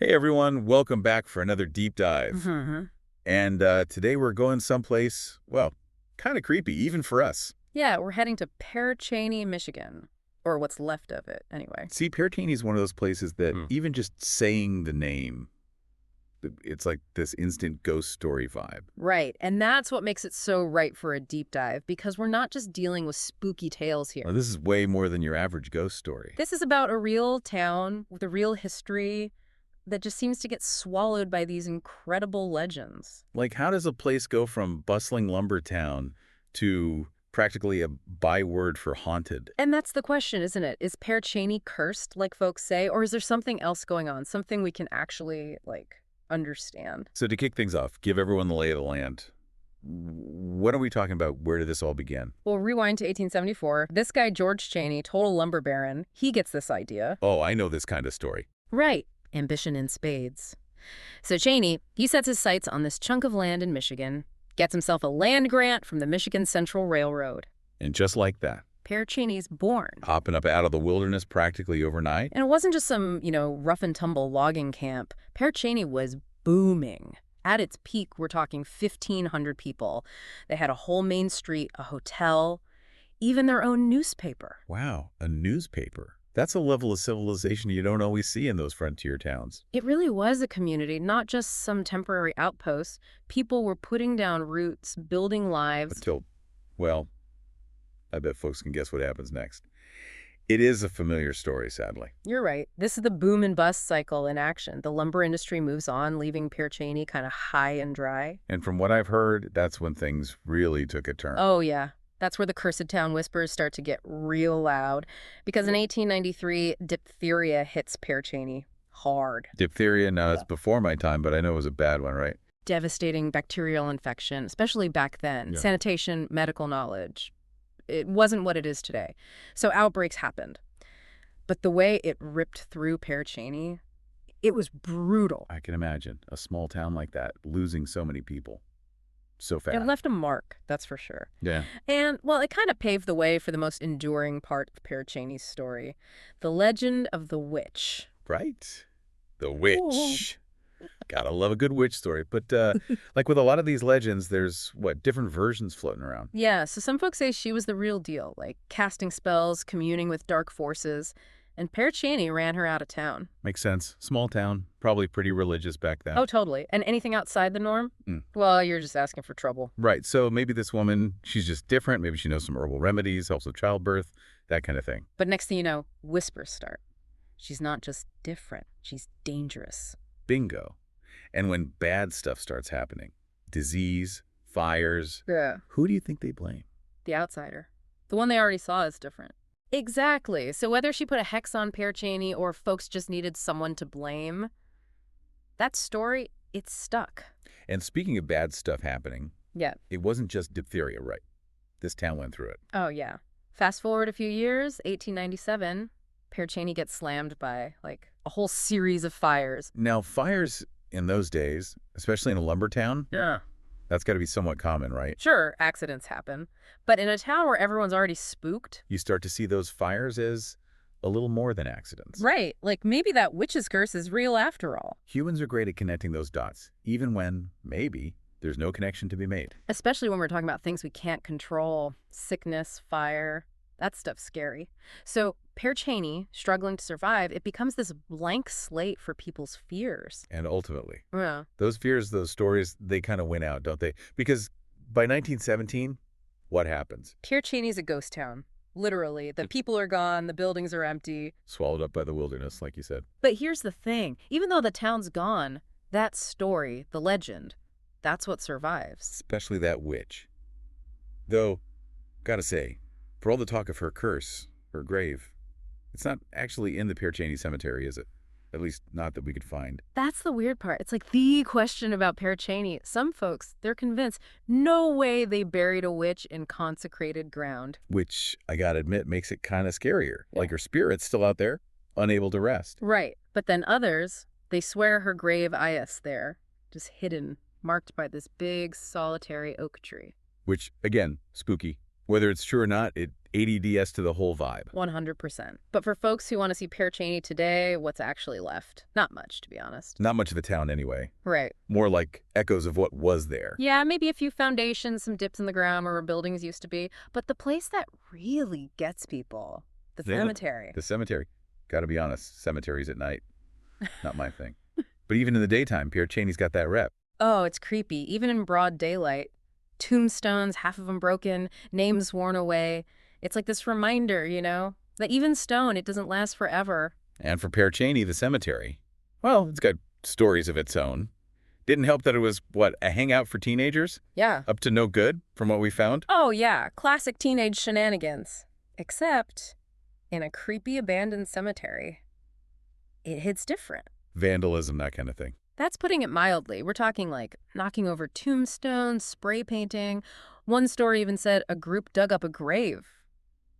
Hey everyone, welcome back for another deep dive. hmm And today we're going someplace, well, kind of creepy, even for us. Yeah, we're heading to Pere Cheney, Michigan. Or what's left of it, anyway. See, Pere Cheney is one of those places that Hmm. even just saying the name, it's like this instant ghost story vibe. Right, and that's what makes it so right for a deep dive, because we're not just dealing with spooky tales Well, here. this is way more than your average ghost story. This is about a real town with a real history that just seems to get swallowed by these incredible legends. Like, how does a place go from bustling lumber town to practically a byword for haunted? And that's the question, isn't it? Is Pere Cheney cursed, like folks say, or is there something else going on, something we can actually, understand? So to kick things off, give everyone the lay of the land. What are we talking about? Where did this all begin? Well, rewind to 1874. This guy, George Cheney, total lumber baron, he gets this idea. Oh, I know this kind of story. Right. Ambition in spades. So Cheney, he sets his sights on this chunk of land in Michigan, gets himself a land grant from the Michigan Central Railroad. And just like that, Pere Cheney's born. hopping up out of the wilderness practically overnight. And it wasn't just some, rough and tumble logging camp. Pere Cheney was booming. At its peak, we're talking 1,500 people. They had a whole main street, a hotel, even their own newspaper. Wow, a newspaper. That's a level of civilization you don't always see in those frontier towns. It really was a community, not just some temporary outpost. People were putting down roots, building lives. Until, well, I bet folks can guess what happens next. It is a familiar story, sadly. You're right. This is the boom and bust cycle in action. The lumber industry moves on, leaving Pere Cheney kind of high and dry. And from what I've heard, that's when things really took a turn. Oh, yeah. That's where the cursed town whispers start to get real loud. Because in 1893, diphtheria hits Pere Cheney hard. Diphtheria, now it's before my time, but I know it was a bad one, right? Devastating bacterial infection, especially back then. Yeah. Sanitation, medical knowledge. It wasn't what it is today. So outbreaks happened. But the way it ripped through Pere Cheney, it was brutal. I can imagine a small town like that losing so many people so fast. It left a mark, that's for sure. Yeah. And, well, it kind of paved the way for the most enduring part of Pere Cheney's story, the legend of the witch. Right? The witch. Gotta love a good witch story. But like with a lot of these legends, there's, different versions floating around. Yeah, so some folks say she was the real deal, like casting spells, communing with dark forces, and Pere Cheney ran her out of town. Makes sense. Small town, probably pretty religious back then. Oh, totally. And anything outside the norm? Mm. Well, you're just asking for trouble. Right. So maybe this woman, she's just different. Maybe she knows some herbal remedies, helps with childbirth, that kind of thing. But next thing you know, whispers start. She's not just different, she's dangerous. Bingo. And when bad stuff starts happening, disease, fires, Yeah. who do you think they blame? The outsider. The one they already saw is different. Exactly. So whether she put a hex on Pere Cheney or folks just needed someone to blame, that story, it's stuck. And speaking of bad stuff happening, Yeah. it wasn't just diphtheria, right? This town went through it. Oh, yeah. Fast forward a few years, 1897, Pere Cheney gets slammed by, a whole series of fires. Now, fires in those days, especially in a lumber town, Yeah. that's got to be somewhat common, right? Sure, accidents happen. But in a town where everyone's already spooked, You start to see those fires as a little more than accidents. right, maybe that witch's curse is real after all. Humans are great at connecting those dots, even when, maybe, there's no connection to be made. Especially when we're talking about things we can't control, sickness, fire. That stuff's scary. So Pere Cheney, struggling to survive, it becomes this blank slate for people's fears. And ultimately, Yeah. those fears, those stories, they kind of win out, don't they? Because by 1917, what happens? Pere Cheney's a ghost town. Literally. The people are gone, the buildings are empty. Swallowed up by the wilderness, like you said. But here's the thing. Even though the town's gone, that story, the legend, that's what survives. Especially that witch. Though, gotta say, for all the talk of her curse, her grave, it's not actually in the Pere Cheney cemetery, is it? At least not that we could find. That's the weird part. It's like the question about Pere Cheney. Some folks, they're convinced no way they buried a witch in consecrated ground. Which, I gotta admit, makes it kind of scarier. Yeah. Like her spirit's still out there, unable to rest. Right. But then others, they swear her grave is there, just hidden, marked by this big solitary oak tree. Which, again, spooky. Whether it's true or not, it ADDS to the whole vibe. 100%. But for folks who want to see Pere Cheney today, what's actually left? Not much, to be honest. Not much of a town anyway. Right. More like echoes of what was there. Yeah, maybe a few foundations, some dips in the ground where buildings used to be. But the place that really gets people, the Yeah. cemetery. The cemetery. Gotta be honest, cemeteries at night, not my thing. But even in the daytime, Pere Cheney's got that rep. Oh, it's creepy. Even in broad daylight. Tombstones, half of them broken, names worn away. It's like this reminder, that even stone, it doesn't last forever. And for Pere Cheney, the cemetery, well, it's got stories of its own. Didn't help that it was, a hangout for teenagers? Yeah. Up to no good, from what we found? Oh, yeah. Classic teenage shenanigans. Except in a creepy abandoned cemetery. It hits different. Vandalism, that kind of thing. That's putting it mildly. We're talking like knocking over tombstones, spray painting. One story even said a group dug up a grave.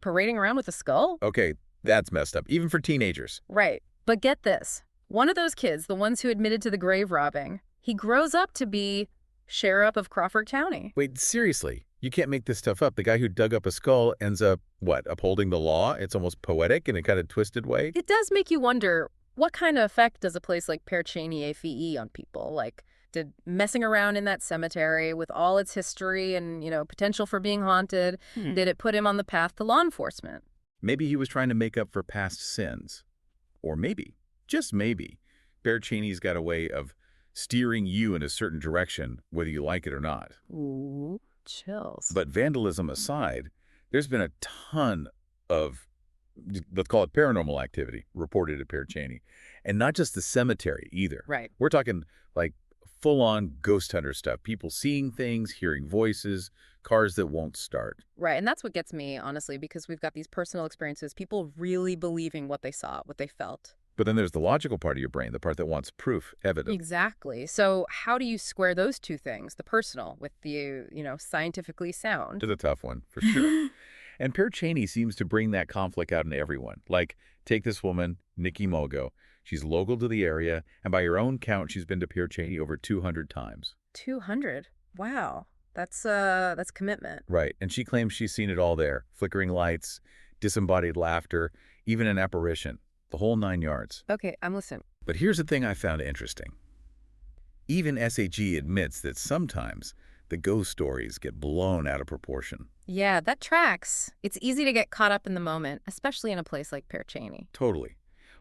Parading around with a skull? Okay, that's messed up, even for teenagers. Right. But get this. One of those kids, the ones who admitted to the grave robbing, he grows up to be sheriff of Crawford County. Wait, seriously? You can't make this stuff up. The guy who dug up a skull ends up, upholding the law? It's almost poetic in a kind of twisted way? It does make you wonder, what kind of effect does a place like Pere Cheney AFE on people? Like, did messing around in that cemetery with all its history and, potential for being haunted, did it put him on the path to law enforcement? Maybe he was trying to make up for past sins. Or maybe, just maybe, Pere Cheney's got a way of steering you in a certain direction, whether you like it or not. Ooh, chills. But vandalism aside, there's been a ton of, let's call it paranormal activity, reported at Pere Cheney. And not just the cemetery either. Right. We're talking like full-on ghost hunter stuff. People seeing things, hearing voices, cars that won't start. Right, and that's what gets me, honestly, because we've got these personal experiences, people really believing what they saw, what they felt. But then there's the logical part of your brain, the part that wants proof, evidence. Exactly. So how do you square those two things, the personal with the, scientifically sound? It's a tough one, for sure. And Pere Cheney seems to bring that conflict out in everyone. Like, take this woman, Nikki Mogo. She's local to the area, and by her own count, she's been to Pere Cheney over 200 times. 200? Wow. That's commitment. Right, and she claims she's seen it all there. Flickering lights, disembodied laughter, even an apparition. The whole 9 yards. Okay, I'm listening. But here's the thing I found interesting. Even SAG admits that sometimes the ghost stories get blown out of proportion. Yeah, that tracks. It's easy to get caught up in the moment, especially in a place like Pere Cheney. Totally.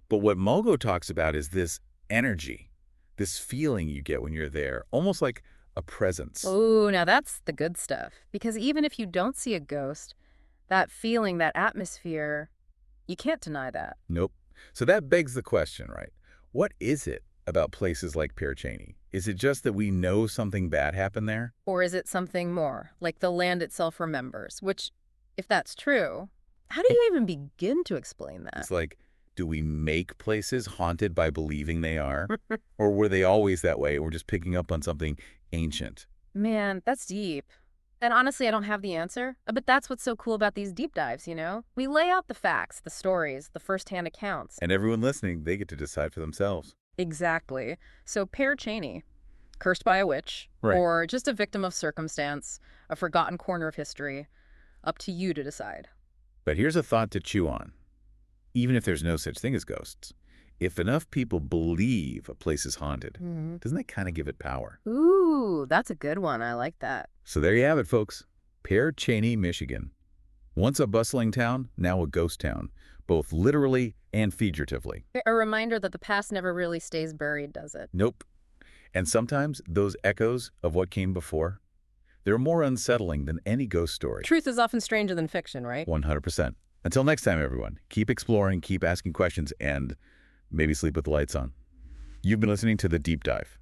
But what Mogo talks about is this energy, this feeling you get when you're there, almost like a presence. Ooh, now that's the good stuff. Because even if you don't see a ghost, that feeling, that atmosphere, you can't deny that. Nope. So that begs the question, right? What is it about places like Pere Cheney? Is it just that we know something bad happened there? Or is it something more, like the land itself remembers? Which, if that's true, how do you even begin to explain that? It's like, do we make places haunted by believing they are? Or were they always that way? We're just picking up on something ancient. Man, that's deep. And honestly, I don't have the answer. But that's what's so cool about these deep dives, We lay out the facts, the stories, the first-hand accounts. And everyone listening, they get to decide for themselves. Exactly. So Pere Cheney, cursed by a witch, Right. Or just a victim of circumstance, a forgotten corner of history, up to you to decide. But here's a thought to chew on. Even if there's no such thing as ghosts, if enough people believe a place is haunted, doesn't that kind of give it power? Ooh, that's a good one. I like that. So there you have it, folks. Pere Cheney, Michigan. Once a bustling town, now a ghost town, both literally and figuratively. A reminder that the past never really stays buried, does it? Nope. And sometimes those echoes of what came before, they're more unsettling than any ghost story. Truth is often stranger than fiction, right? 100%. Until next time, everyone, keep exploring, keep asking questions, and maybe sleep with the lights on. You've been listening to The Deep Dive.